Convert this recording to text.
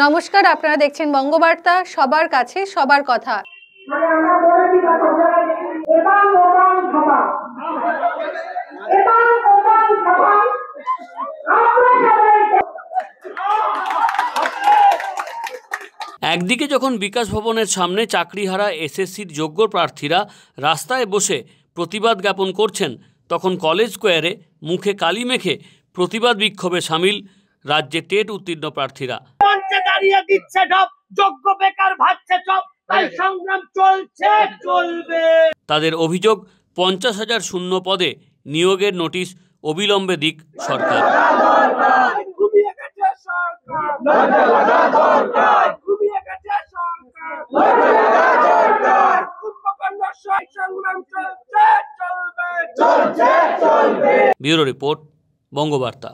নমস্কার, আপনারা দেখছেন বঙ্গবার্তা, সবার কাছে সবার কথা। একদিকে যখন বিকাশ ভবনের সামনে চাকরিহারা এসএসসির যোগ্য প্রার্থীরা রাস্তায় বসে প্রতিবাদ জ্ঞাপন করছেন, তখন কলেজ স্কোয়ারে মুখে কালি মেখে প্রতিবাদ বিক্ষোভে সামিল রাজ্যে টেট উত্তীর্ণ প্রার্থীরা। মঞ্চে দাঁড়িয়ে দিচ্ছে ঢপ, যোগ্য বেকার ভাবছে চপ, তাই সংগ্রাম চলছে চলবে। তাদের অভিযোগ 50,000 শূন্য পদে নিয়োগের নোটিশ অবিলম্বে দিক সরকার। Bureau report, Bangabarta.